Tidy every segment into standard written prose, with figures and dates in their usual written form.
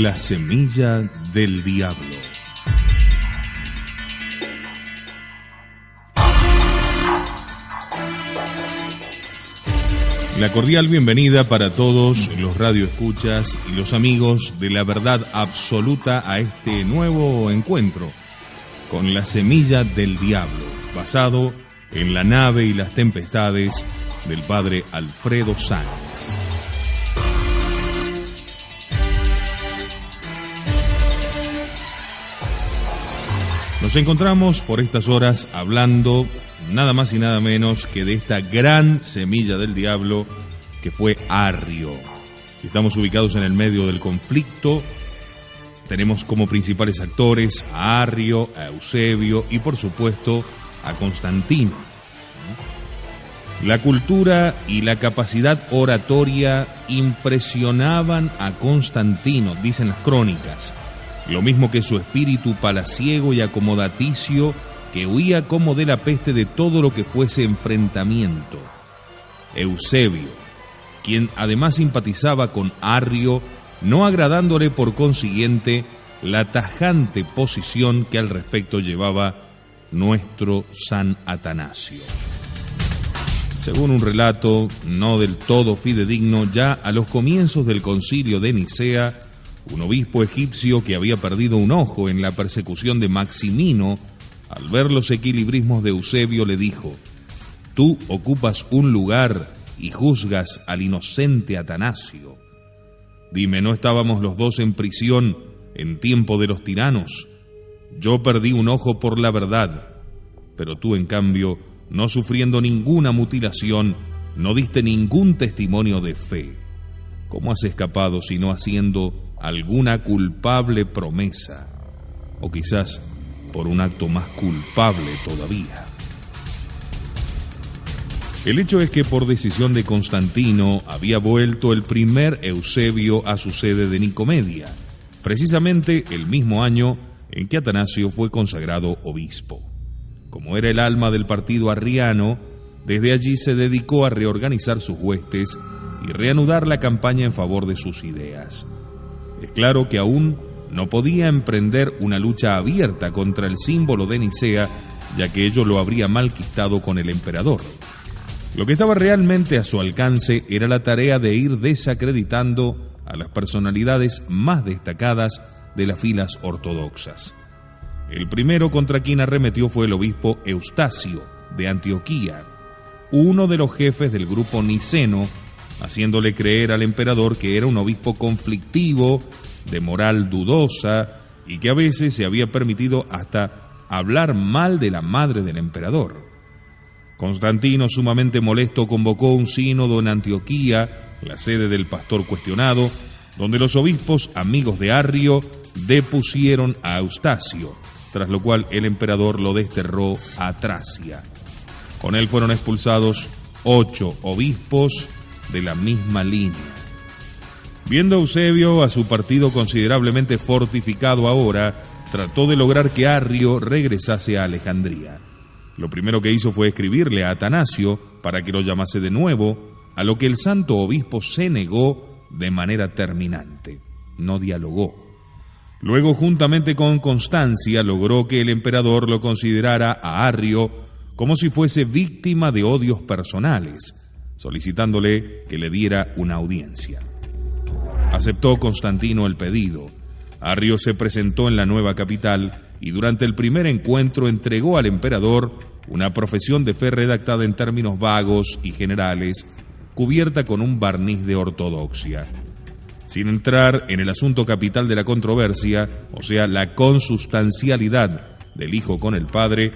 La semilla del diablo. La cordial bienvenida para todos los radioescuchas y los amigos de la verdad absoluta a este nuevo encuentro con la semilla del diablo, basado en La nave y las tempestades del padre Alfredo Sáenz. Nos encontramos por estas horas hablando nada más y nada menos que de esta gran semilla del diablo que fue Arrio. Estamos ubicados en el medio del conflicto. Tenemos como principales actores a Arrio, a Eusebio y por supuesto a Constantino. La cultura y la capacidad oratoria impresionaban a Constantino, dicen las crónicas. Lo mismo que su espíritu palaciego y acomodaticio, que huía como de la peste de todo lo que fuese enfrentamiento. Eusebio, quien además simpatizaba con Arrio, no agradándole por consiguiente la tajante posición que al respecto llevaba nuestro San Atanasio. Según un relato no del todo fidedigno, ya a los comienzos del concilio de Nicea, un obispo egipcio que había perdido un ojo en la persecución de Maximino, al ver los equilibrismos de Eusebio, le dijo: «Tú ocupas un lugar y juzgas al inocente Atanasio. Dime, ¿no estábamos los dos en prisión en tiempo de los tiranos? Yo perdí un ojo por la verdad, pero tú, en cambio, no sufriendo ninguna mutilación, no diste ningún testimonio de fe. ¿Cómo has escapado si no haciendo alguna culpable promesa? O quizás por un acto más culpable todavía». El hecho es que por decisión de Constantino había vuelto el primer Eusebio a su sede de Nicomedia, precisamente el mismo año en que Atanasio fue consagrado obispo. Como era el alma del partido arriano, desde allí se dedicó a reorganizar sus huestes y reanudar la campaña en favor de sus ideas. Es claro que aún no podía emprender una lucha abierta contra el símbolo de Nicea, ya que ello lo habría malquistado con el emperador. Lo que estaba realmente a su alcance era la tarea de ir desacreditando a las personalidades más destacadas de las filas ortodoxas. El primero contra quien arremetió fue el obispo Eustacio de Antioquía, uno de los jefes del grupo niceno, haciéndole creer al emperador que era un obispo conflictivo, de moral dudosa y que a veces se había permitido hasta hablar mal de la madre del emperador. Constantino, sumamente molesto, convocó un sínodo en Antioquía, la sede del pastor cuestionado, donde los obispos, amigos de Arrio, depusieron a Eustacio, tras lo cual el emperador lo desterró a Tracia. Con él fueron expulsados 8 obispos de la misma línea. Viendo Eusebio a su partido considerablemente fortificado ahora, trató de lograr que Arrio regresase a Alejandría. Lo primero que hizo fue escribirle a Atanasio para que lo llamase de nuevo, a lo que el santo obispo se negó de manera terminante. No dialogó. Luego, juntamente con Constancia, logró que el emperador lo considerara a Arrio como si fuese víctima de odios personales, solicitándole que le diera una audiencia. Aceptó Constantino el pedido. Arrio se presentó en la nueva capital y durante el primer encuentro entregó al emperador una profesión de fe redactada en términos vagos y generales, cubierta con un barniz de ortodoxia. Sin entrar en el asunto capital de la controversia, o sea, la consustancialidad del hijo con el padre,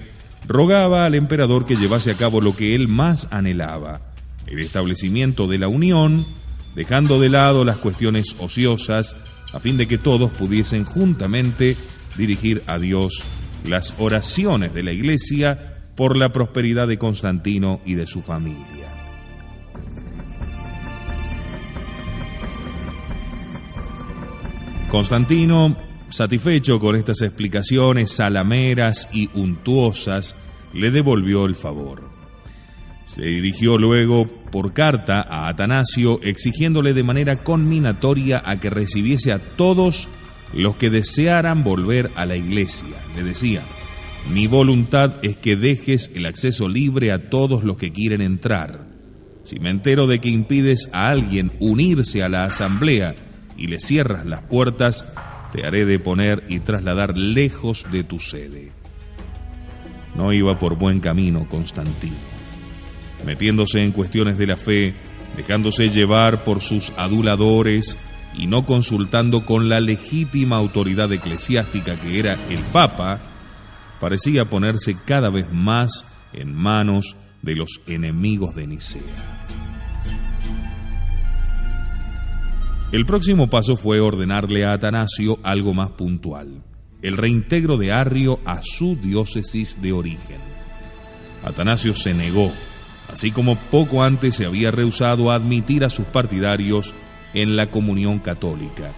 rogaba al emperador que llevase a cabo lo que él más anhelaba, el establecimiento de la unión, dejando de lado las cuestiones ociosas, a fin de que todos pudiesen juntamente dirigir a Dios las oraciones de la Iglesia por la prosperidad de Constantino y de su familia. Constantino, satisfecho con estas explicaciones salameras y untuosas, le devolvió el favor. Se dirigió luego por carta a Atanasio exigiéndole de manera conminatoria a que recibiese a todos los que desearan volver a la iglesia. Le decía: mi voluntad es que dejes el acceso libre a todos los que quieren entrar. Si me entero de que impides a alguien unirse a la asamblea y le cierras las puertas, te haré deponer y trasladar lejos de tu sede. No iba por buen camino Constantino, metiéndose en cuestiones de la fe, dejándose llevar por sus aduladores y no consultando con la legítima autoridad eclesiástica que era el Papa. Parecía ponerse cada vez más en manos de los enemigos de Nicea. El próximo paso fue ordenarle a Atanasio algo más puntual: el reintegro de Arrio a su diócesis de origen. Atanasio se negó, así como poco antes se había rehusado a admitir a sus partidarios en la comunión católica.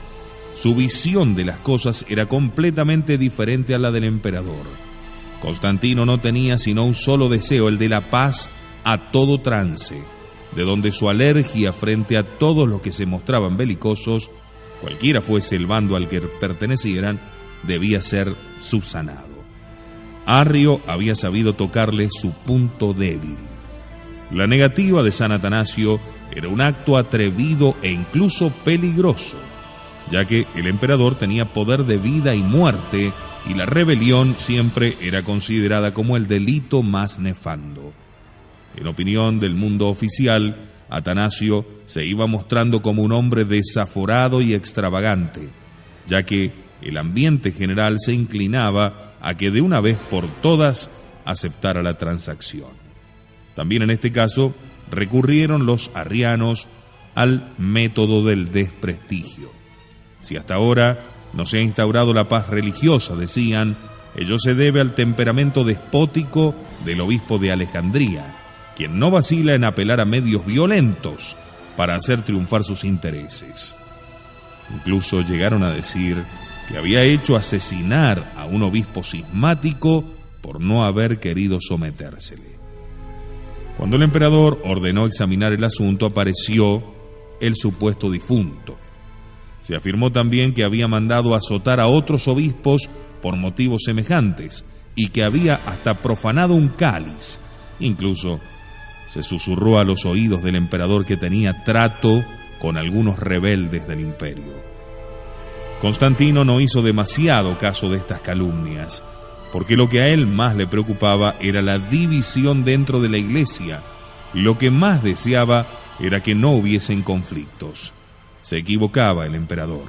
Su visión de las cosas era completamente diferente a la del emperador. Constantino no tenía sino un solo deseo, el de la paz a todo trance, de donde su alergia frente a todos los que se mostraban belicosos, cualquiera fuese el bando al que pertenecieran, debía ser subsanado. Arrio había sabido tocarle su punto débil. La negativa de San Atanasio era un acto atrevido e incluso peligroso, ya que el emperador tenía poder de vida y muerte, y la rebelión siempre era considerada como el delito más nefando. En opinión del mundo oficial, Atanasio se iba mostrando como un hombre desaforado y extravagante, ya que el ambiente general se inclinaba a que de una vez por todas aceptara la transacción. También en este caso recurrieron los arrianos al método del desprestigio. Si hasta ahora no se ha instaurado la paz religiosa, decían, ello se debe al temperamento despótico del obispo de Alejandría, quien no vacila en apelar a medios violentos para hacer triunfar sus intereses. Incluso llegaron a decir que había hecho asesinar a un obispo cismático por no haber querido sometérsele. Cuando el emperador ordenó examinar el asunto, apareció el supuesto difunto. Se afirmó también que había mandado azotar a otros obispos por motivos semejantes y que había hasta profanado un cáliz. Incluso se susurró a los oídos del emperador que tenía trato con algunos rebeldes del imperio. Constantino no hizo demasiado caso de estas calumnias, porque lo que a él más le preocupaba era la división dentro de la iglesia. Lo que más deseaba era que no hubiesen conflictos. Se equivocaba el emperador,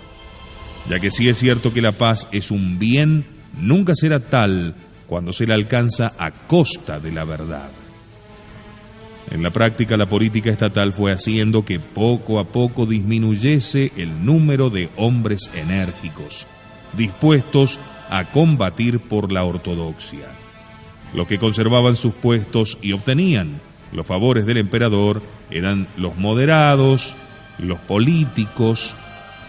ya que sí es cierto que la paz es un bien, nunca será tal cuando se la alcanza a costa de la verdad. En la práctica, la política estatal fue haciendo que poco a poco disminuyese el número de hombres enérgicos, dispuestos a combatir por la ortodoxia. Los que conservaban sus puestos y obtenían los favores del emperador eran los moderados, los políticos,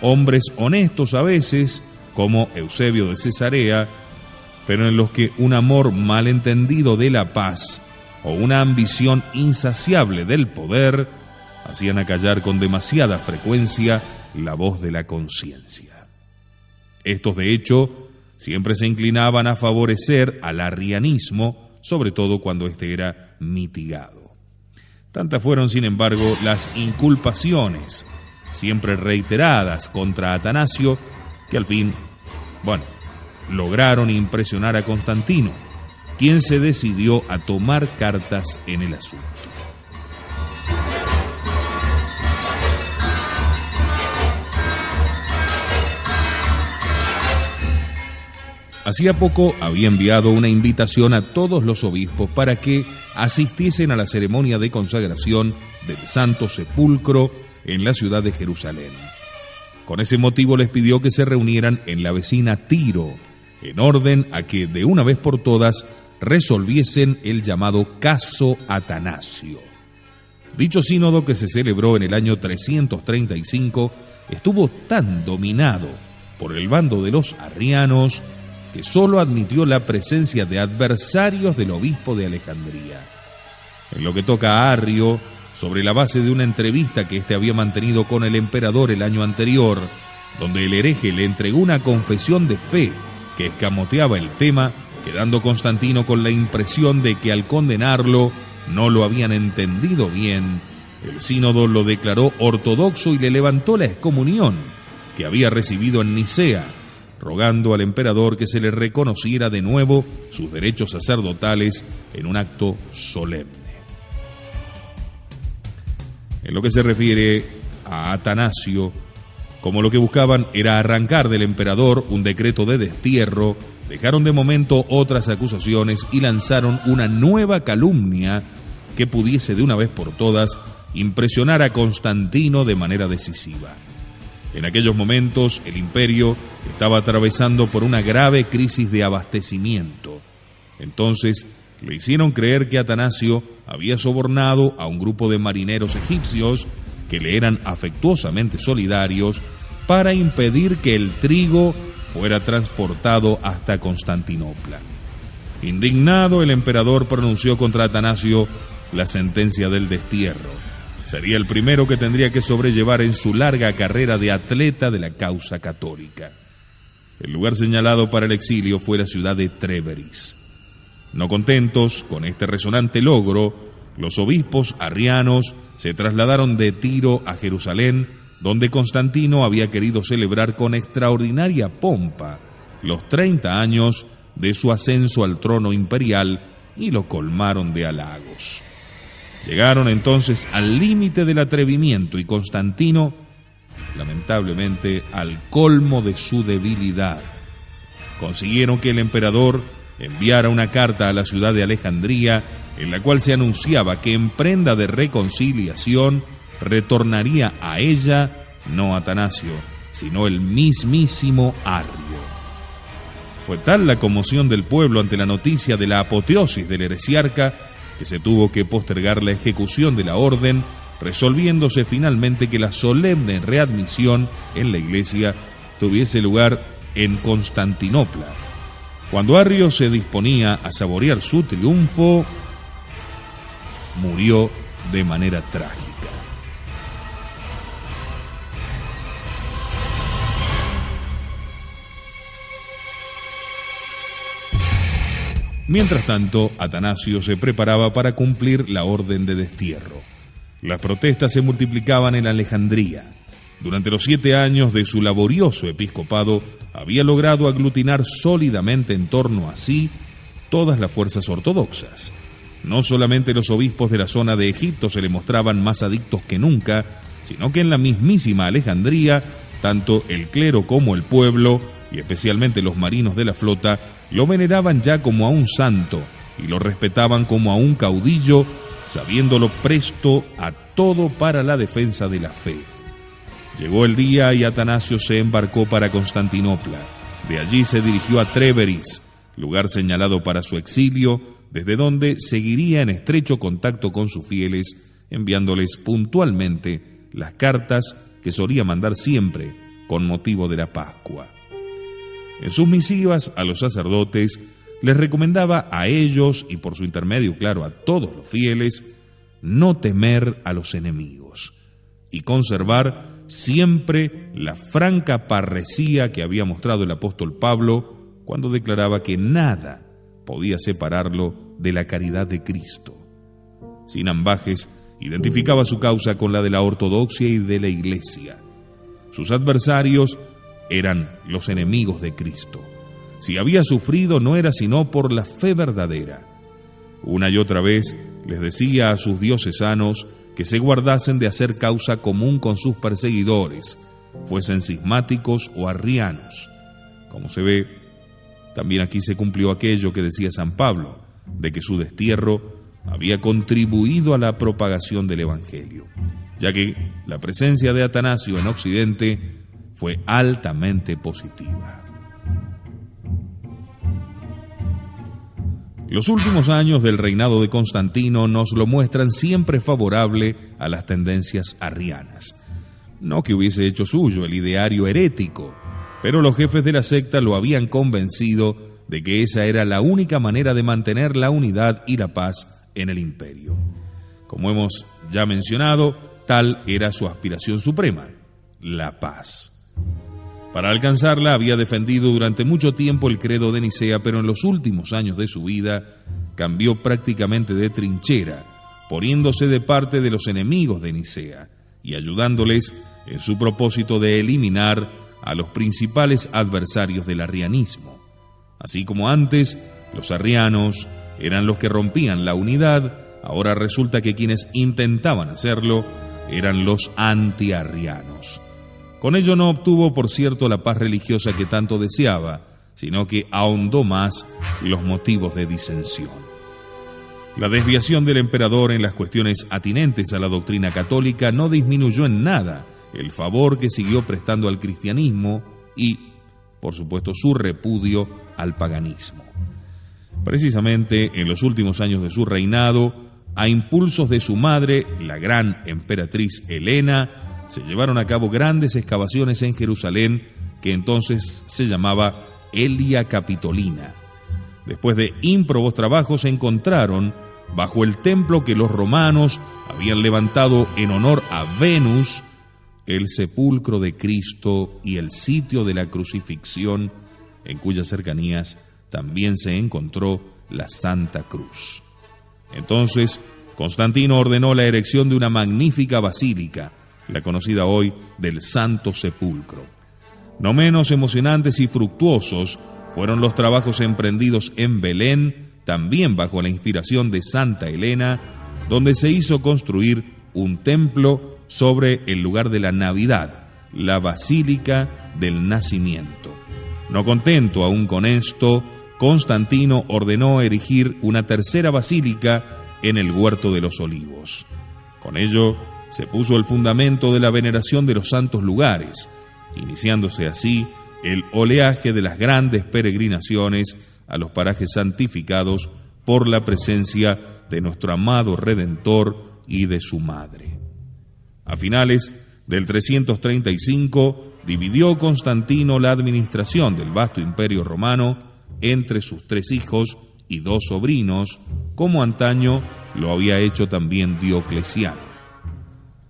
hombres honestos a veces, como Eusebio de Cesarea, pero en los que un amor malentendido de la paz o una ambición insaciable del poder hacían acallar con demasiada frecuencia la voz de la conciencia. Estos, de hecho, siempre se inclinaban a favorecer al arrianismo, sobre todo cuando éste era mitigado. Tantas fueron, sin embargo, las inculpaciones, siempre reiteradas contra Atanasio, que al fin, lograron impresionar a Constantino, quien se decidió a tomar cartas en el asunto. Hacía poco había enviado una invitación a todos los obispos para que asistiesen a la ceremonia de consagración del Santo Sepulcro en la ciudad de Jerusalén. Con ese motivo les pidió que se reunieran en la vecina Tiro, en orden a que de una vez por todas resolviesen el llamado caso Atanasio. Dicho sínodo, que se celebró en el año 335, estuvo tan dominado por el bando de los arrianos que solo admitió la presencia de adversarios del obispo de Alejandría. En lo que toca a Arrio, sobre la base de una entrevista que éste había mantenido con el emperador el año anterior, donde el hereje le entregó una confesión de fe que escamoteaba el tema, quedando Constantino con la impresión de que al condenarlo no lo habían entendido bien, el sínodo lo declaró ortodoxo y le levantó la excomunión que había recibido en Nicea, rogando al emperador que se le reconociera de nuevo sus derechos sacerdotales en un acto solemne. En lo que se refiere a Atanasio, como lo que buscaban era arrancar del emperador un decreto de destierro, dejaron de momento otras acusaciones y lanzaron una nueva calumnia que pudiese de una vez por todas impresionar a Constantino de manera decisiva. En aquellos momentos el imperio estaba atravesando por una grave crisis de abastecimiento. Entonces le hicieron creer que Atanasio había sobornado a un grupo de marineros egipcios que le eran afectuosamente solidarios para impedir que el trigo fuera transportado hasta Constantinopla. Indignado, el emperador pronunció contra Atanasio la sentencia del destierro. Sería el primero que tendría que sobrellevar en su larga carrera de atleta de la causa católica. El lugar señalado para el exilio fue la ciudad de Tréveris. No contentos con este resonante logro, los obispos arrianos se trasladaron de Tiro a Jerusalén, donde Constantino había querido celebrar con extraordinaria pompa los 30 años de su ascenso al trono imperial y lo colmaron de halagos. Llegaron entonces al límite del atrevimiento y Constantino, lamentablemente, al colmo de su debilidad. Consiguieron que el emperador enviara una carta a la ciudad de Alejandría en la cual se anunciaba que en prenda de reconciliación retornaría a ella no Atanasio, sino el mismísimo Arrio. Fue tal la conmoción del pueblo ante la noticia de la apoteosis del heresiarca que se tuvo que postergar la ejecución de la orden, resolviéndose finalmente que la solemne readmisión en la iglesia tuviese lugar en Constantinopla. Cuando Arrio se disponía a saborear su triunfo, murió de manera trágica. Mientras tanto, Atanasio se preparaba para cumplir la orden de destierro. Las protestas se multiplicaban en Alejandría. Durante los 7 años de su laborioso episcopado, había logrado aglutinar sólidamente en torno a sí todas las fuerzas ortodoxas. No solamente los obispos de la zona de Egipto se le mostraban más adictos que nunca, sino que en la mismísima Alejandría, tanto el clero como el pueblo, y especialmente los marinos de la flota, lo veneraban ya como a un santo y lo respetaban como a un caudillo, sabiéndolo presto a todo para la defensa de la fe. Llegó el día y Atanasio se embarcó para Constantinopla. De allí se dirigió a Tréveris, lugar señalado para su exilio, desde donde seguiría en estrecho contacto con sus fieles, enviándoles puntualmente las cartas que solía mandar siempre con motivo de la Pascua. En sus misivas a los sacerdotes les recomendaba a ellos y por su intermedio, claro, a todos los fieles, no temer a los enemigos y conservar siempre la franca parresía que había mostrado el apóstol Pablo cuando declaraba que nada podía separarlo de la caridad de Cristo. Sin ambajes, identificaba su causa con la de la ortodoxia y de la Iglesia. Sus adversarios eran los enemigos de Cristo. Si había sufrido no era sino por la fe verdadera. Una y otra vez les decía a sus diocesanos que se guardasen de hacer causa común con sus perseguidores, fuesen cismáticos o arrianos. Como se ve, también aquí se cumplió aquello que decía San Pablo, de que su destierro había contribuido a la propagación del Evangelio, ya que la presencia de Atanasio en Occidente fue altamente positiva. Los últimos años del reinado de Constantino nos lo muestran siempre favorable a las tendencias arrianas. No que hubiese hecho suyo el ideario herético, pero los jefes de la secta lo habían convencido de que esa era la única manera de mantener la unidad y la paz en el imperio. Como hemos ya mencionado, tal era su aspiración suprema, la paz. Para alcanzarla había defendido durante mucho tiempo el credo de Nicea, pero en los últimos años de su vida cambió prácticamente de trinchera, poniéndose de parte de los enemigos de Nicea y ayudándoles en su propósito de eliminar a los principales adversarios del arrianismo. Así como antes los arrianos eran los que rompían la unidad, ahora resulta que quienes intentaban hacerlo eran los antiarrianos. Con ello no obtuvo, por cierto, la paz religiosa que tanto deseaba, sino que ahondó más los motivos de disensión. La desviación del emperador en las cuestiones atinentes a la doctrina católica no disminuyó en nada el favor que siguió prestando al cristianismo y, por supuesto, su repudio al paganismo. Precisamente en los últimos años de su reinado, a impulsos de su madre, la gran emperatriz Helena, se llevaron a cabo grandes excavaciones en Jerusalén, que entonces se llamaba Elia Capitolina. Después de ímprobos trabajos encontraron, bajo el templo que los romanos habían levantado en honor a Venus, el sepulcro de Cristo y el sitio de la crucifixión, en cuyas cercanías también se encontró la Santa Cruz. Entonces, Constantino ordenó la erección de una magnífica basílica, la conocida hoy del Santo Sepulcro. No menos emocionantes y fructuosos fueron los trabajos emprendidos en Belén, también bajo la inspiración de Santa Helena, donde se hizo construir un templo sobre el lugar de la Navidad, la Basílica del Nacimiento. No contento aún con esto, Constantino ordenó erigir una tercera basílica en el Huerto de los Olivos. Con ello, se puso el fundamento de la veneración de los santos lugares, iniciándose así el oleaje de las grandes peregrinaciones a los parajes santificados por la presencia de nuestro amado Redentor y de su madre. A finales del 335, dividió Constantino la administración del vasto imperio romano entre sus 3 hijos y 2 sobrinos, como antaño lo había hecho también Diocleciano.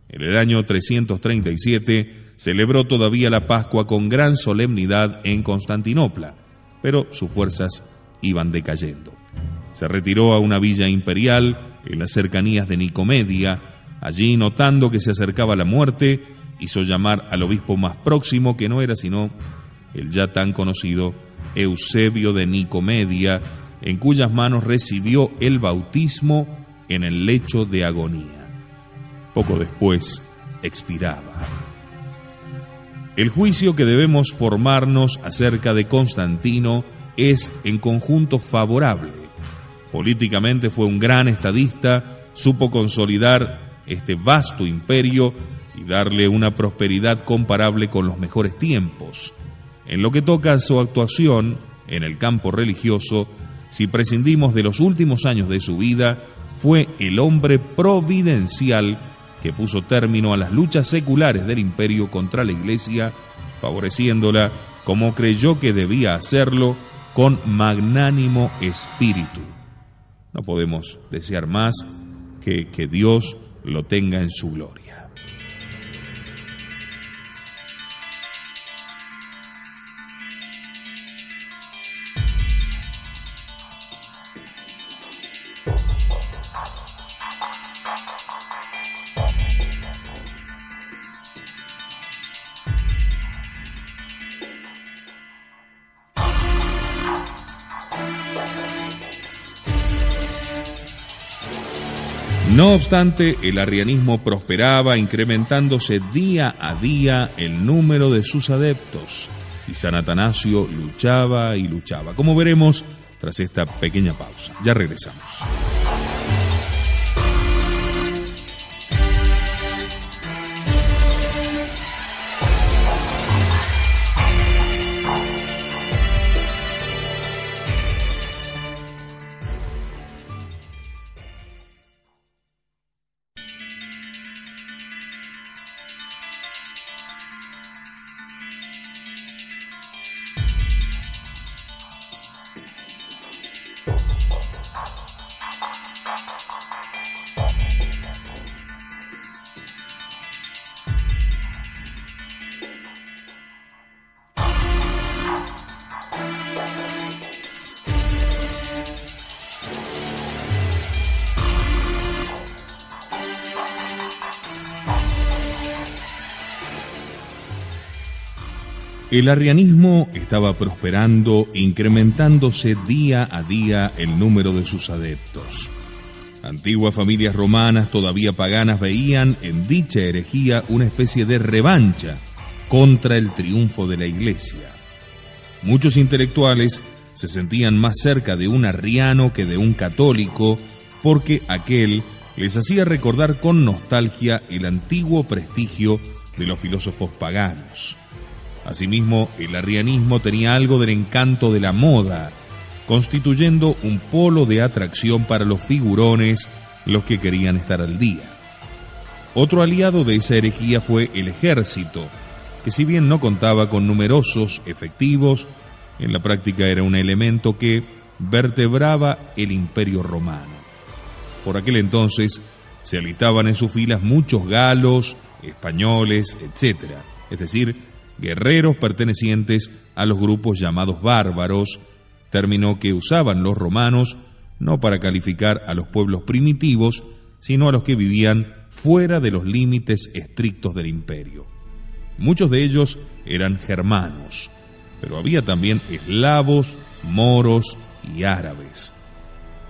En el año 337 celebró todavía la Pascua con gran solemnidad en Constantinopla, pero sus fuerzas iban decayendo. Se retiró a una villa imperial en las cercanías de Nicomedia. Allí, notando que se acercaba la muerte, hizo llamar al obispo más próximo, que no era sino el ya tan conocido Eusebio de Nicomedia, en cuyas manos recibió el bautismo en el lecho de agonía. Poco después expiraba. El juicio que debemos formarnos acerca de Constantino es en conjunto favorable. Políticamente fue un gran estadista, supo consolidar este vasto imperio y darle una prosperidad comparable con los mejores tiempos. En lo que toca a su actuación en el campo religioso, si prescindimos de los últimos años de su vida, fue el hombre providencial que puso término a las luchas seculares del imperio contra la Iglesia, favoreciéndola como creyó que debía hacerlo con magnánimo espíritu. No podemos desear más que Dios lo tenga en su gloria. No obstante, el arrianismo prosperaba, incrementándose día a día el número de sus adeptos, y San Atanasio luchaba y luchaba, como veremos tras esta pequeña pausa. Ya regresamos. El arrianismo estaba prosperando, incrementándose día a día el número de sus adeptos. Antiguas familias romanas todavía paganas veían en dicha herejía una especie de revancha contra el triunfo de la Iglesia. Muchos intelectuales se sentían más cerca de un arriano que de un católico, porque aquel les hacía recordar con nostalgia el antiguo prestigio de los filósofos paganos. Asimismo, el arrianismo tenía algo del encanto de la moda, constituyendo un polo de atracción para los figurones, los que querían estar al día. Otro aliado de esa herejía fue el ejército, que si bien no contaba con numerosos efectivos, en la práctica era un elemento que vertebraba el imperio romano. Por aquel entonces se alistaban en sus filas muchos galos, españoles, etc., es decir, guerreros pertenecientes a los grupos llamados bárbaros, término que usaban los romanos no para calificar a los pueblos primitivos, sino a los que vivían fuera de los límites estrictos del imperio. Muchos de ellos eran germanos, pero había también eslavos, moros y árabes.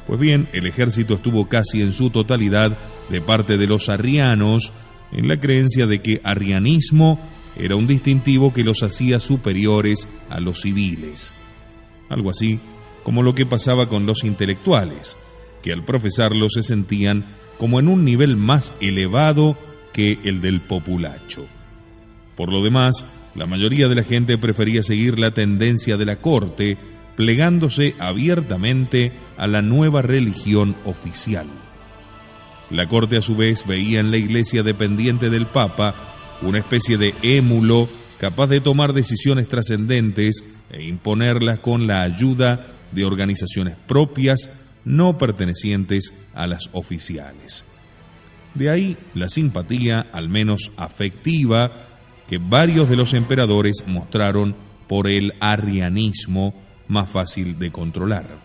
Pues bien, el ejército estuvo casi en su totalidad de parte de los arrianos, en la creencia de que arrianismo era un distintivo que los hacía superiores a los civiles. Algo así como lo que pasaba con los intelectuales, que al profesarlo se sentían como en un nivel más elevado que el del populacho. Por lo demás, la mayoría de la gente prefería seguir la tendencia de la corte, plegándose abiertamente a la nueva religión oficial. La corte a su vez veía en la iglesia dependiente del Papa una especie de émulo capaz de tomar decisiones trascendentes e imponerlas con la ayuda de organizaciones propias no pertenecientes a las oficiales. De ahí la simpatía, al menos afectiva, que varios de los emperadores mostraron por el arrianismo, más fácil de controlar.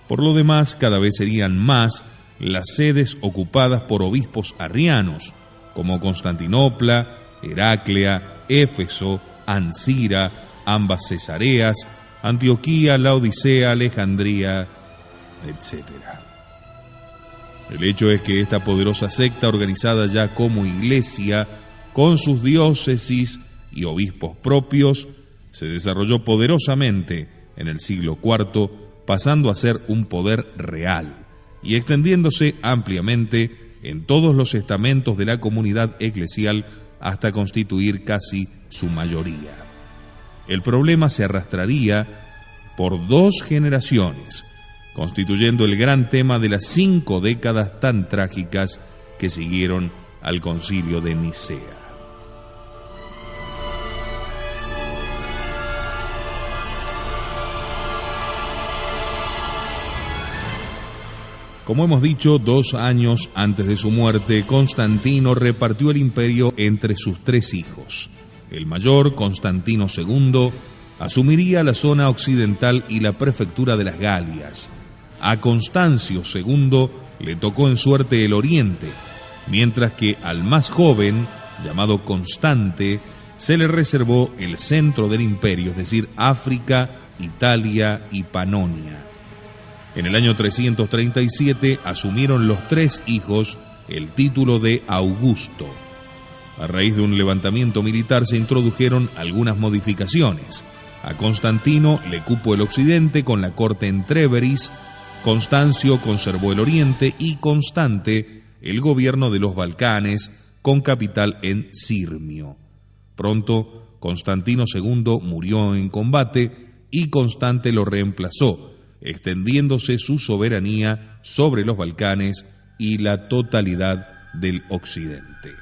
Por lo demás, cada vez serían más las sedes ocupadas por obispos arrianos, como Constantinopla, Heraclea, Éfeso, Ancira, ambas Cesareas, Antioquía, Laodicea, Alejandría, etc. El hecho es que esta poderosa secta, organizada ya como iglesia, con sus diócesis y obispos propios, se desarrolló poderosamente en el siglo IV, pasando a ser un poder real y extendiéndose ampliamente en todos los estamentos de la comunidad eclesial hasta constituir casi su mayoría. El problema se arrastraría por 2 generaciones, constituyendo el gran tema de las 5 décadas tan trágicas que siguieron al Concilio de Nicea. Como hemos dicho, 2 años antes de su muerte, Constantino repartió el imperio entre sus 3 hijos. El mayor, Constantino II, asumiría la zona occidental y la prefectura de las Galias. A Constancio II le tocó en suerte el oriente, mientras que al más joven, llamado Constante, se le reservó el centro del imperio, es decir, África, Italia y Panonia. En el año 337 asumieron los 3 hijos el título de Augusto. A raíz de un levantamiento militar se introdujeron algunas modificaciones. A Constantino le cupo el occidente con la corte en Tréveris, Constancio conservó el oriente y Constante el gobierno de los Balcanes con capital en Sirmio. Pronto Constantino II murió en combate y Constante lo reemplazó, extendiéndose su soberanía sobre los Balcanes y la totalidad del occidente.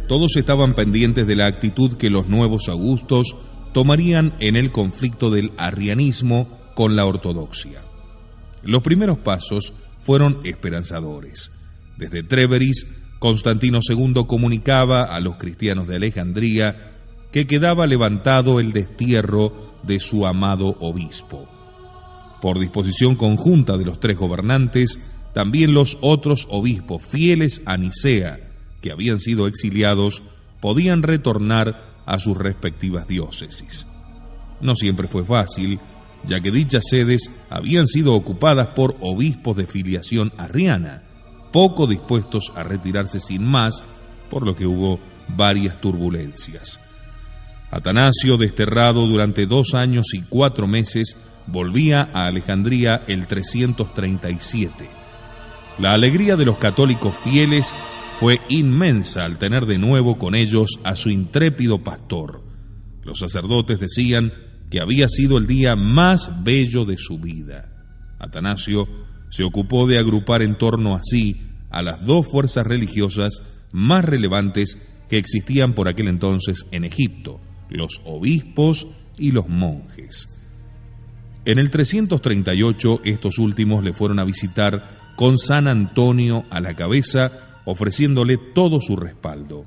Todos estaban pendientes de la actitud que los nuevos augustos tomarían en el conflicto del arrianismo con la ortodoxia. Los primeros pasos fueron esperanzadores. Desde Tréveris, Constantino II comunicaba a los cristianos de Alejandría que quedaba levantado el destierro de su amado obispo. por disposición conjunta de los tres gobernantes, también los otros obispos fieles a Nicea, que habían sido exiliados, podían retornar a sus respectivas diócesis. No siempre fue fácil, ya que dichas sedes habían sido ocupadas por obispos de filiación arriana, poco dispuestos a retirarse sin más, por lo que hubo varias turbulencias. Atanasio, desterrado durante 2 años y 4 meses, volvía a Alejandría el 337. La alegría de los católicos fieles fue inmensa al tener de nuevo con ellos a su intrépido pastor. Los sacerdotes decían que había sido el día más bello de su vida. Atanasio se ocupó de agrupar en torno a sí a las 2 fuerzas religiosas más relevantes que existían por aquel entonces en Egipto, los obispos y los monjes. En el 338 estos últimos le fueron a visitar con San Antonio a la cabeza, ofreciéndole todo su respaldo.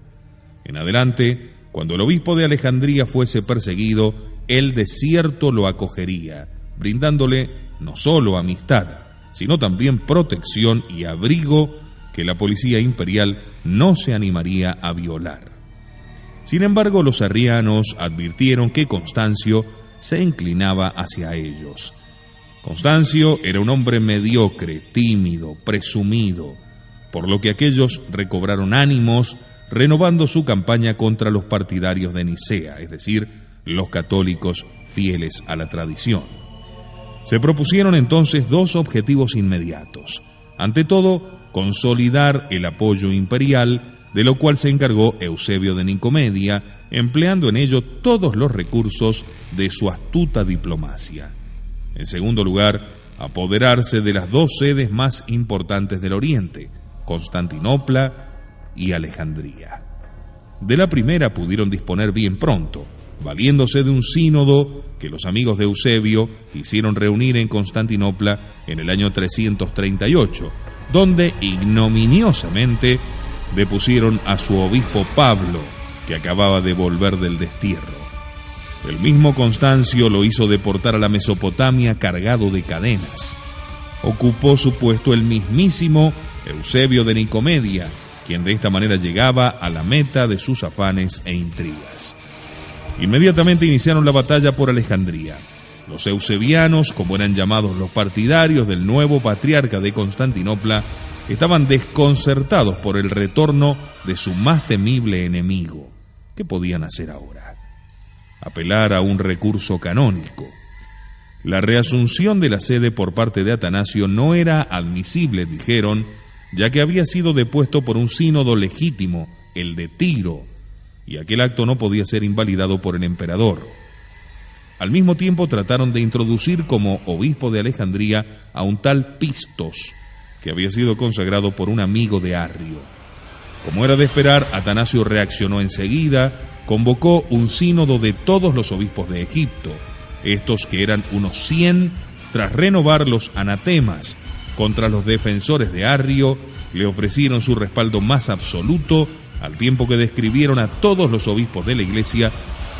En adelante, cuando el obispo de Alejandría fuese perseguido, el desierto lo acogería, brindándole no solo amistad, sino también protección y abrigo que la policía imperial no se animaría a violar. Sin embargo, los arrianos advirtieron que Constancio se inclinaba hacia ellos. Constancio era un hombre mediocre, tímido, presumido, por lo que aquellos recobraron ánimos, renovando su campaña contra los partidarios de Nicea, es decir, los católicos fieles a la tradición. Se propusieron entonces 2 objetivos inmediatos. Ante todo, consolidar el apoyo imperial, de lo cual se encargó Eusebio de Nicomedia, empleando en ello todos los recursos de su astuta diplomacia. En segundo lugar, apoderarse de las 2 sedes más importantes del Oriente, Constantinopla y Alejandría. De la primera pudieron disponer bien pronto, valiéndose de un sínodo que los amigos de Eusebio hicieron reunir en Constantinopla en el año 338, donde ignominiosamente depusieron a su obispo Pablo, que acababa de volver del destierro. El mismo Constancio lo hizo deportar a la Mesopotamia cargado de cadenas. Ocupó su puesto el mismísimo Eusebio de Nicomedia, quien de esta manera llegaba a la meta de sus afanes e intrigas. Inmediatamente iniciaron la batalla por Alejandría. Los eusebianos, como eran llamados los partidarios del nuevo patriarca de Constantinopla, estaban desconcertados por el retorno de su más temible enemigo. ¿Qué podían hacer ahora? Apelar a un recurso canónico. La reasunción de la sede por parte de Atanasio no era admisible, dijeron, ya que había sido depuesto por un sínodo legítimo, el de Tiro, y aquel acto no podía ser invalidado por el emperador. Al mismo tiempo trataron de introducir como obispo de Alejandría a un tal Pistos, que había sido consagrado por un amigo de Arrio. Como era de esperar, Atanasio reaccionó enseguida, convocó un sínodo de todos los obispos de Egipto, estos que eran unos 100, tras renovar los anatemas contra los defensores de Arrio, le ofrecieron su respaldo más absoluto, al tiempo que describieron a todos los obispos de la Iglesia,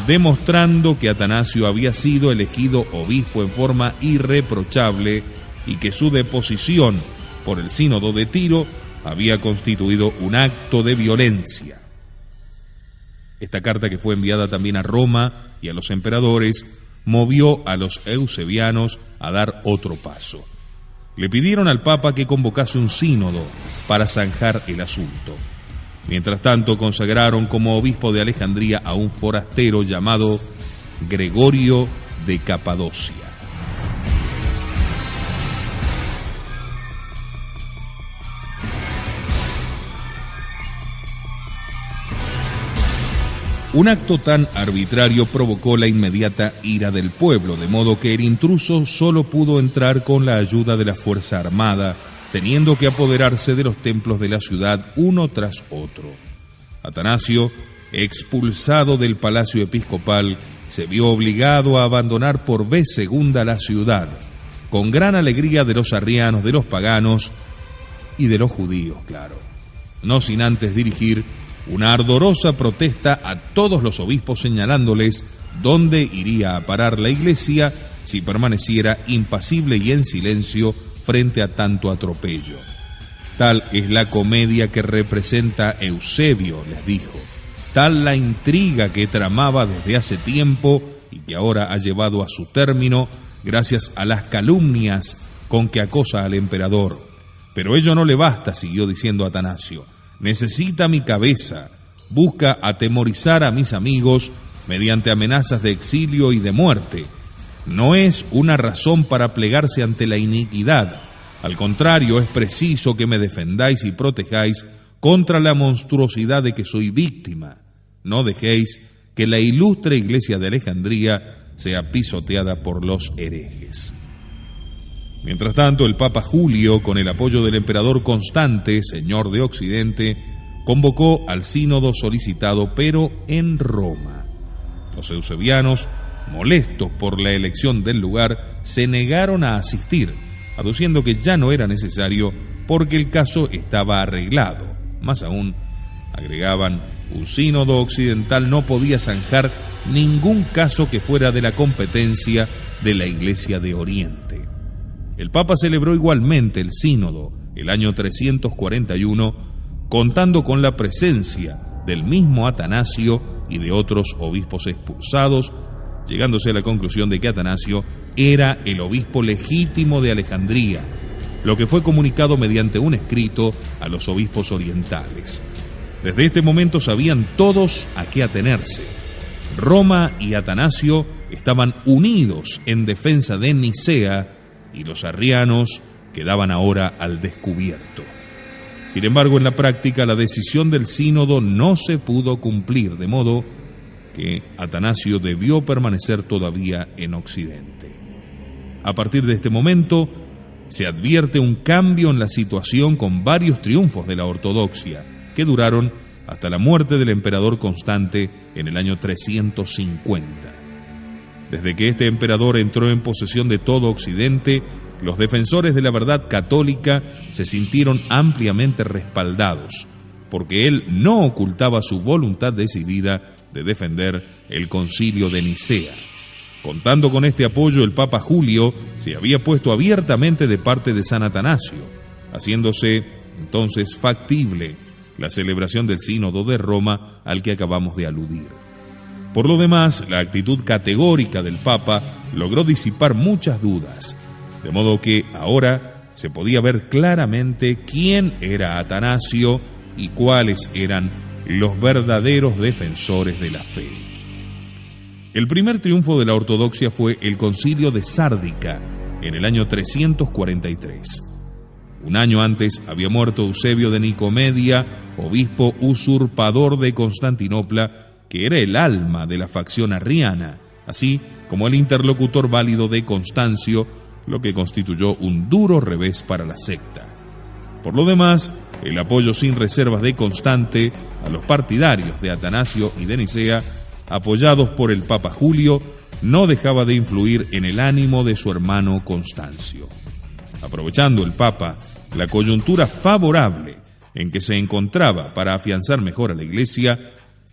demostrando que Atanasio había sido elegido obispo en forma irreprochable y que su deposición por el sínodo de Tiro había constituido un acto de violencia. Esta carta, que fue enviada también a Roma y a los emperadores, movió a los eusebianos a dar otro paso. Le pidieron al Papa que convocase un sínodo para zanjar el asunto. Mientras tanto, consagraron como obispo de Alejandría a un forastero llamado Gregorio de Capadocia. Un acto tan arbitrario provocó la inmediata ira del pueblo, de modo que el intruso solo pudo entrar con la ayuda de la fuerza armada, teniendo que apoderarse de los templos de la ciudad uno tras otro. Atanasio, expulsado del palacio episcopal, se vio obligado a abandonar por vez segunda la ciudad, con gran alegría de los arrianos, de los paganos y de los judíos, claro, no sin antes dirigir una ardorosa protesta a todos los obispos, señalándoles dónde iría a parar la Iglesia si permaneciera impasible y en silencio frente a tanto atropello. Tal es la comedia que representa Eusebio, les dijo. Tal la intriga que tramaba desde hace tiempo y que ahora ha llevado a su término gracias a las calumnias con que acosa al emperador. Pero ello no le basta, siguió diciendo Atanasio. Necesita mi cabeza. Busca atemorizar a mis amigos mediante amenazas de exilio y de muerte. No es una razón para plegarse ante la iniquidad. Al contrario, es preciso que me defendáis y protejáis contra la monstruosidad de que soy víctima. No dejéis que la ilustre iglesia de Alejandría sea pisoteada por los herejes. Mientras tanto, el Papa Julio, con el apoyo del emperador Constante, señor de Occidente, convocó al sínodo solicitado, pero en Roma. Los eusebianos, molestos por la elección del lugar, se negaron a asistir, aduciendo que ya no era necesario porque el caso estaba arreglado. Más aún, agregaban, un sínodo occidental no podía zanjar ningún caso que fuera de la competencia de la Iglesia de Oriente. El Papa celebró igualmente el sínodo el año 341, contando con la presencia del mismo Atanasio y de otros obispos expulsados, llegándose a la conclusión de que Atanasio era el obispo legítimo de Alejandría, lo que fue comunicado mediante un escrito a los obispos orientales. Desde este momento sabían todos a qué atenerse. Roma y Atanasio estaban unidos en defensa de Nicea y los arrianos quedaban ahora al descubierto. Sin embargo, en la práctica la decisión del sínodo no se pudo cumplir, de modo que Atanasio debió permanecer todavía en Occidente. A partir de este momento se advierte un cambio en la situación con varios triunfos de la ortodoxia que duraron hasta la muerte del emperador Constante en el año 350. Desde que este emperador entró en posesión de todo Occidente, los defensores de la verdad católica se sintieron ampliamente respaldados, porque él no ocultaba su voluntad decidida de defender el Concilio de Nicea. Contando con este apoyo, el Papa Julio se había puesto abiertamente de parte de San Atanasio, haciéndose entonces factible la celebración del Sínodo de Roma al que acabamos de aludir. Por lo demás, la actitud categórica del Papa logró disipar muchas dudas, de modo que ahora se podía ver claramente quién era Atanasio y cuáles eran los verdaderos defensores de la fe. El primer triunfo de la ortodoxia fue el Concilio de Sárdica en el año 343. Un año antes había muerto Eusebio de Nicomedia, obispo usurpador de Constantinopla, que era el alma de la facción arriana, así como el interlocutor válido de Constancio, lo que constituyó un duro revés para la secta. Por lo demás, el apoyo sin reservas de Constante a los partidarios de Atanasio y de Nicea, apoyados por el Papa Julio, no dejaba de influir en el ánimo de su hermano Constancio. Aprovechando el Papa la coyuntura favorable en que se encontraba para afianzar mejor a la Iglesia,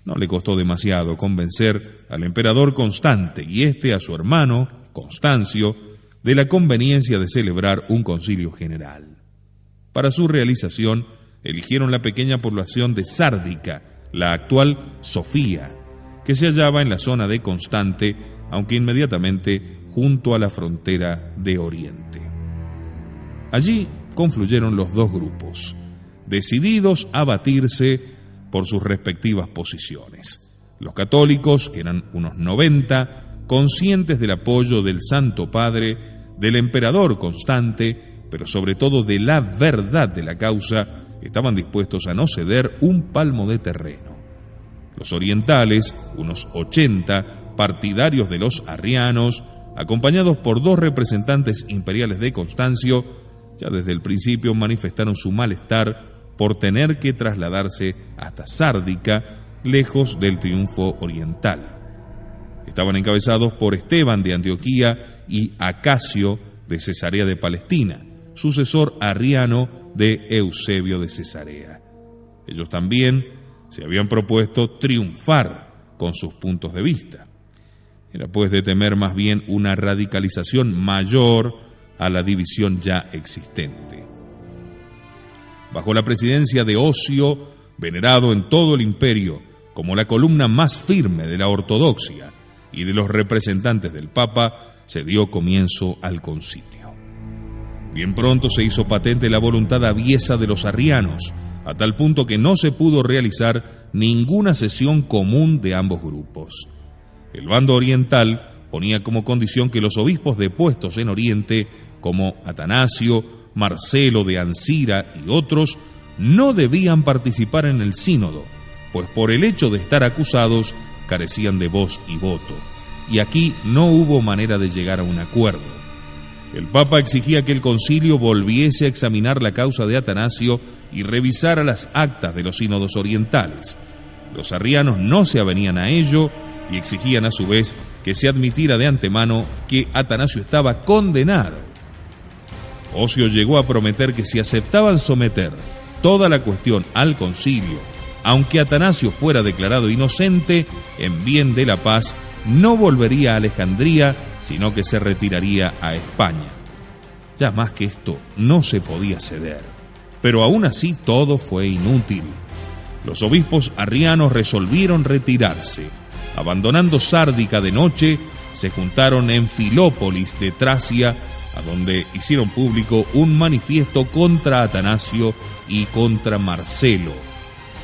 no le costó demasiado convencer al emperador Constante y a su hermano Constancio de la conveniencia de celebrar un concilio general. Para su realización, eligieron la pequeña población de Sárdica, la actual Sofía, que se hallaba en la zona de Constante, aunque inmediatamente junto a la frontera de Oriente. Allí confluyeron los dos grupos, decididos a batirse por sus respectivas posiciones. Los católicos, que eran unos 90, conscientes del apoyo del Santo Padre, del emperador Constante, pero sobre todo de la verdad de la causa, estaban dispuestos a no ceder un palmo de terreno. Los orientales, unos 80, partidarios de los arrianos, acompañados por dos representantes imperiales de Constancio, ya desde el principio manifestaron su malestar por tener que trasladarse hasta Sárdica, lejos del triunfo oriental. Estaban encabezados por Esteban de Antioquía y Acacio de Cesarea de Palestina, sucesor arriano de Eusebio de Cesarea. Ellos también se habían propuesto triunfar con sus puntos de vista. Era pues de temer más bien una radicalización mayor a la división ya existente. Bajo la presidencia de Ocio, venerado en todo el imperio como la columna más firme de la ortodoxia y de los representantes del Papa, se dio comienzo al concilio. Bien pronto se hizo patente la voluntad aviesa de los arrianos, a tal punto que no se pudo realizar ninguna sesión común de ambos grupos. El bando oriental ponía como condición que los obispos depuestos en Oriente, como Atanasio, Marcelo de Ancira y otros, no debían participar en el sínodo, pues por el hecho de estar acusados carecían de voz y voto, y aquí no hubo manera de llegar a un acuerdo. El Papa exigía que el concilio volviese a examinar la causa de Atanasio y revisara las actas de los sínodos orientales. Los arrianos no se avenían a ello y exigían a su vez que se admitiera de antemano que Atanasio estaba condenado. Ocio llegó a prometer que si aceptaban someter toda la cuestión al concilio, aunque Atanasio fuera declarado inocente, en bien de la paz, no volvería a Alejandría, sino que se retiraría a España. Ya más que esto no se podía ceder. Pero aún así todo fue inútil. Los obispos arrianos resolvieron retirarse. Abandonando Sárdica de noche, se juntaron en Filópolis de Tracia, a donde hicieron público un manifiesto contra Atanasio y contra Marcelo.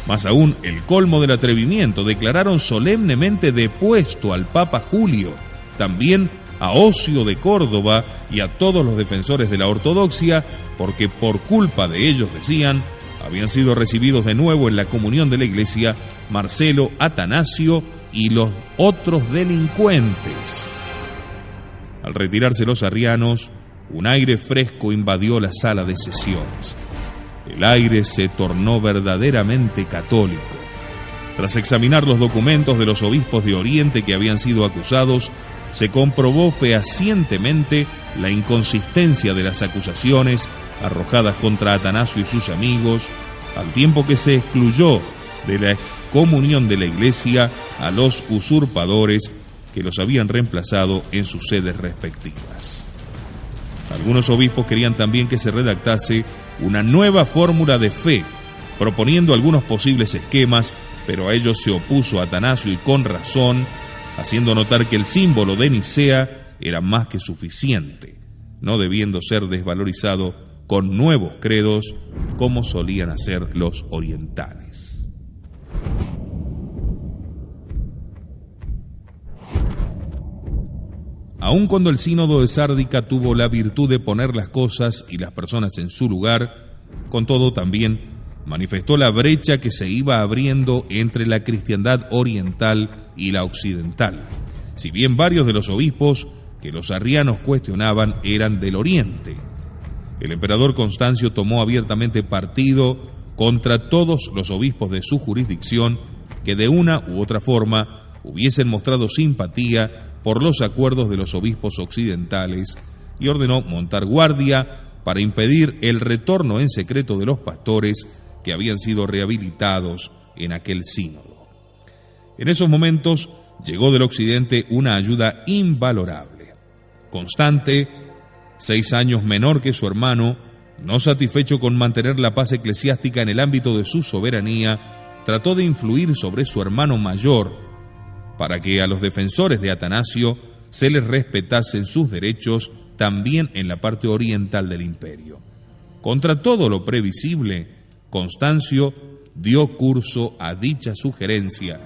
Más aún, el colmo del atrevimiento, declararon solemnemente depuesto al Papa Julio, también a Ocio de Córdoba y a todos los defensores de la ortodoxia, porque por culpa de ellos, decían, habían sido recibidos de nuevo en la comunión de la Iglesia Marcelo, Atanasio y los otros delincuentes. Al retirarse los arrianos, un aire fresco invadió la sala de sesiones. El aire se tornó verdaderamente católico. Tras examinar los documentos de los obispos de Oriente que habían sido acusados, se comprobó fehacientemente la inconsistencia de las acusaciones arrojadas contra Atanasio y sus amigos, al tiempo que se excluyó de la comunión de la Iglesia a los usurpadores que los habían reemplazado en sus sedes respectivas. Algunos obispos querían también que se redactase una nueva fórmula de fe, proponiendo algunos posibles esquemas, pero a ellos se opuso Atanasio y con razón, haciendo notar que el símbolo de Nicea era más que suficiente, no debiendo ser desvalorizado con nuevos credos como solían hacer los orientales. Aun cuando el sínodo de Sárdica tuvo la virtud de poner las cosas y las personas en su lugar, con todo también manifestó la brecha que se iba abriendo entre la cristiandad oriental y la occidental, si bien varios de los obispos que los arrianos cuestionaban eran del oriente. El emperador Constancio tomó abiertamente partido contra todos los obispos de su jurisdicción que de una u otra forma hubiesen mostrado simpatía por los acuerdos de los obispos occidentales y ordenó montar guardia para impedir el retorno en secreto de los pastores que habían sido rehabilitados en aquel sínodo. En esos momentos llegó del occidente una ayuda invalorable. Constante, 6 años menor que su hermano, no satisfecho con mantener la paz eclesiástica en el ámbito de su soberanía, trató de influir sobre su hermano mayor para que a los defensores de Atanasio se les respetasen sus derechos también en la parte oriental del imperio. Contra todo lo previsible, Constancio dio curso a dicha sugerencia,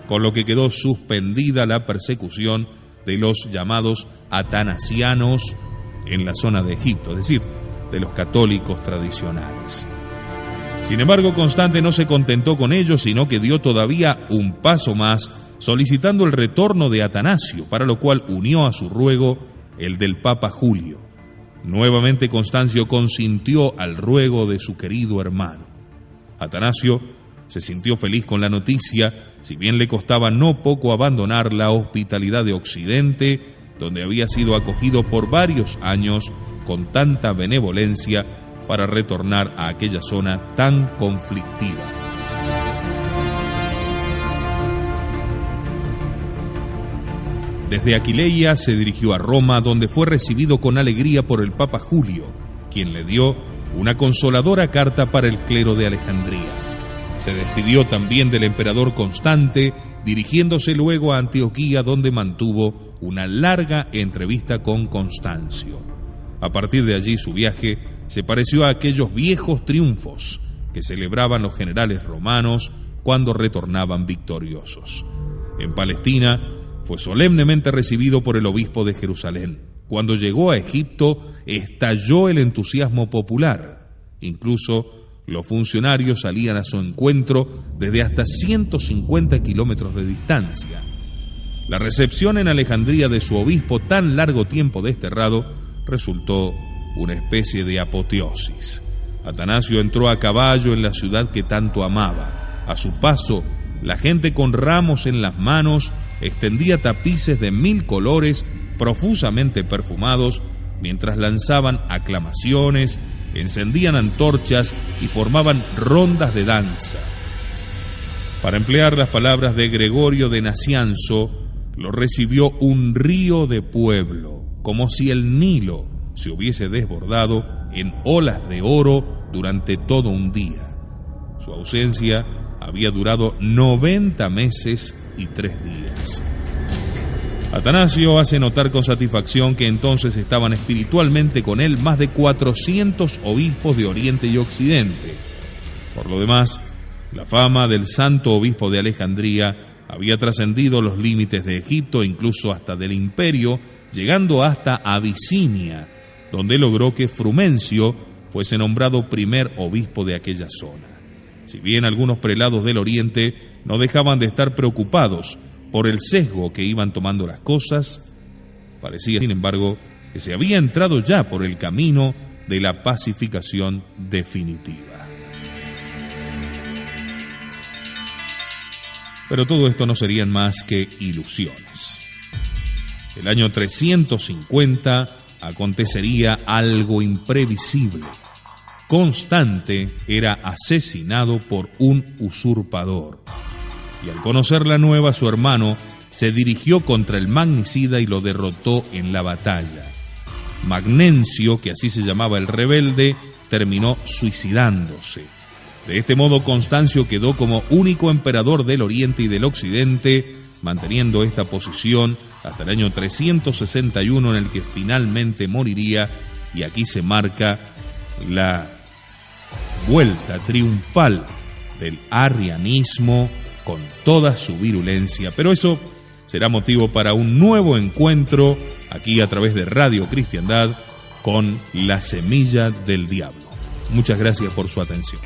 con lo que quedó suspendida la persecución de los llamados atanasianos en la zona de Egipto, es decir, de los católicos tradicionales. Sin embargo, Constante no se contentó con ello, sino que dio todavía un paso más, solicitando el retorno de Atanasio, para lo cual unió a su ruego el del Papa Julio. Nuevamente Constancio consintió al ruego de su querido hermano. Atanasio se sintió feliz con la noticia, si bien le costaba no poco abandonar la hospitalidad de Occidente, donde había sido acogido por varios años con tanta benevolencia, para retornar a aquella zona tan conflictiva. Desde Aquileia se dirigió a Roma, donde fue recibido con alegría por el Papa Julio, quien le dio una consoladora carta para el clero de Alejandría. Se despidió también del emperador Constante, dirigiéndose luego a Antioquía, donde mantuvo una larga entrevista con Constancio. A partir de allí su viaje se pareció a aquellos viejos triunfos que celebraban los generales romanos cuando retornaban victoriosos. En Palestina fue solemnemente recibido por el obispo de Jerusalén. Cuando llegó a Egipto, estalló el entusiasmo popular. Incluso los funcionarios salían a su encuentro desde hasta 150 kilómetros de distancia. La recepción en Alejandría de su obispo, tan largo tiempo desterrado, resultó una especie de apoteosis. Atanasio entró a caballo en la ciudad que tanto amaba. A su paso, la gente con ramos en las manos extendía tapices de 1000 colores profusamente perfumados, mientras lanzaban aclamaciones, encendían antorchas y formaban rondas de danza. Para emplear las palabras de Gregorio de Nacianzo, lo recibió un río de pueblo, como si el Nilo se hubiese desbordado en olas de oro durante todo un día. Su ausencia había durado 90 meses y 3 días. Atanasio hace notar con satisfacción que entonces estaban espiritualmente con él más de 400 obispos de Oriente y Occidente. Por lo demás, la fama del santo obispo de Alejandría había trascendido los límites de Egipto, incluso hasta del imperio, llegando hasta Abisinia, donde logró que Frumencio fuese nombrado primer obispo de aquella zona. Si bien algunos prelados del Oriente no dejaban de estar preocupados por el sesgo que iban tomando las cosas, parecía, sin embargo, que se había entrado ya por el camino de la pacificación definitiva. Pero todo esto no serían más que ilusiones. El año 350 acontecería algo imprevisible. Constante era asesinado por un usurpador. Y al conocer la nueva, su hermano se dirigió contra el magnicida y lo derrotó en la batalla. Magnencio, que así se llamaba el rebelde, terminó suicidándose. De este modo, Constancio quedó como único emperador del Oriente y del Occidente, manteniendo esta posición hasta el año 361, en el que finalmente moriría, y aquí se marca la vuelta triunfal del arrianismo con toda su virulencia. Pero eso será motivo para un nuevo encuentro aquí a través de Radio Cristiandad con La Semilla del Diablo. Muchas gracias por su atención.